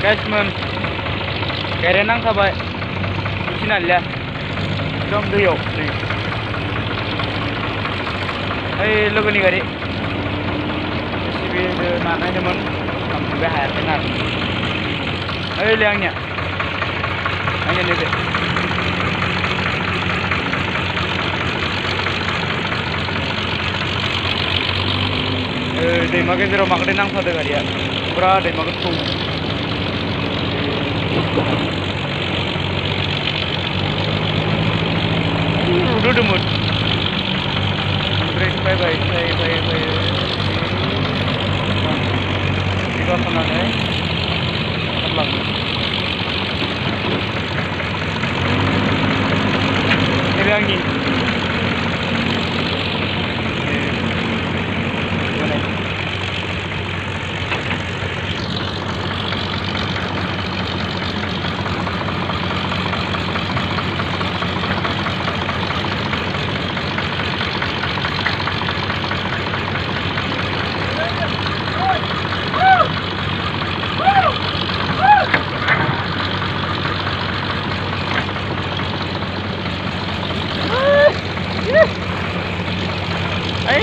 गाइसमोन गारिया नांखाबाय गिनालिया एकदम दैयाव दै ओइ लोगोनि गारि जेसिबि नानायदोंमोन थांफिनबाय हायाखै ना ओइलै आंनिया नैबे दैमा गेजेराव माखादे नांथारदों गारिया फुरा दैमा गोथौ रुदोंमोन ओमफ्राय फैबाय बिगा खानानै खारलाङो नैबे आंनि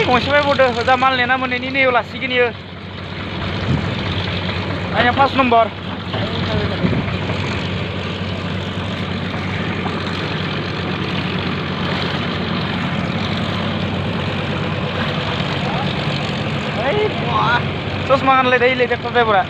गंसे बायबावदो होजा माल नेना मोननायनि नैयाव लासिगोन इयो आंनिया 5 नम्बर चसमा गानलायदो इलै ट्रेक्टर ड्राइभारा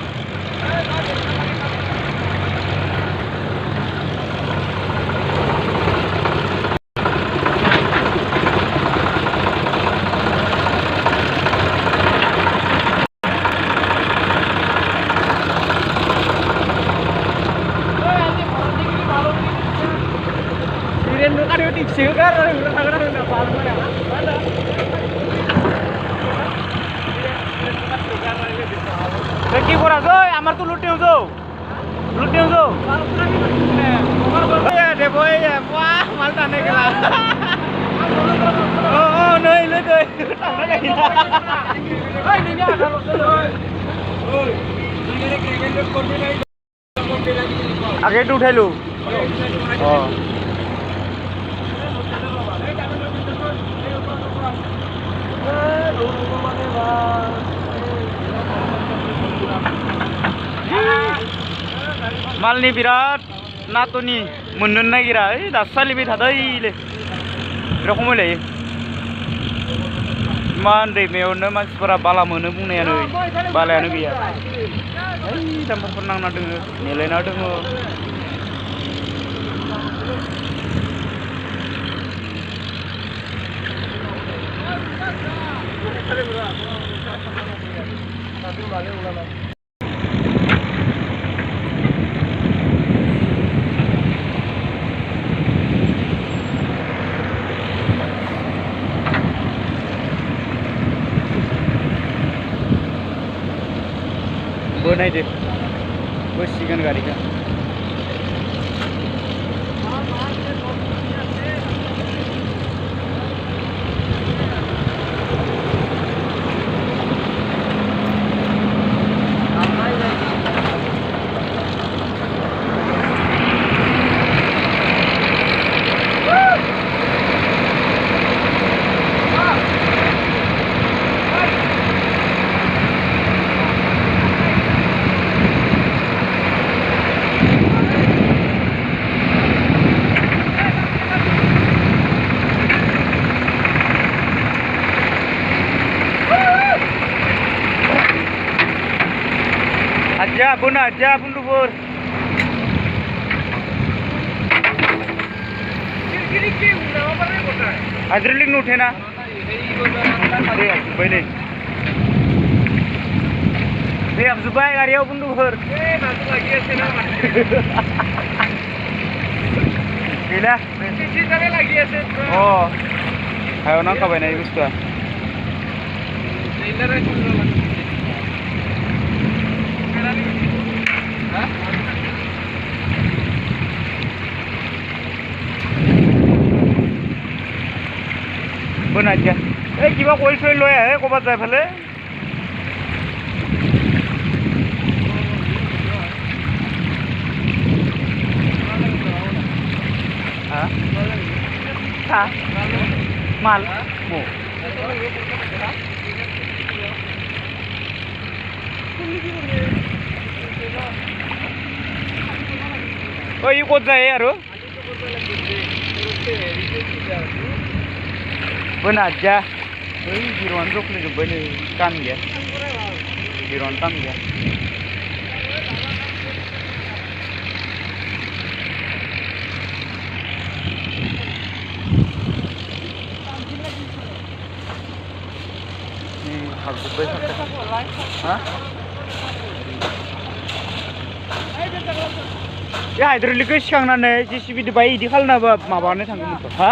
কি করা যায় আমার তো লুটেও যাও দে বই বাহ মাল টানে গেলা ও নই লই দই টানা গাই ওই নিনি আধা ওই নিনি ক্রিকেট করতে নাই আগে তো উঠাইলো ও मालनि बिराद नात'नि मोननो नागिरा दासो सालिबाय थादोंलै बिराद खमाय लायो इमान दैमायावनो मानसिफोरा बाला मोनो बुंनायानो बालायानो गैया दामफोर नांना दोङो नेलायना दोङो बनायदो बसिगोन गारिखौ aja pun dubur. Adriling nu uठे ना पहले अब जुबाई गाड़ियां pun dubur. Gila. Oh, ayo nang kabain aja guys tuh. Benar aja. Kiba koi soy lo ya, ko bat jay phale. माल मो ओय कोण जाय यार पण आजा ओय गिरवान जोखले जोबले काम गया गिरवान काम गया हाइद्रलिक सिखांनानै JCB बाय इदि खालामनाबा माबानो थांगोमोन हा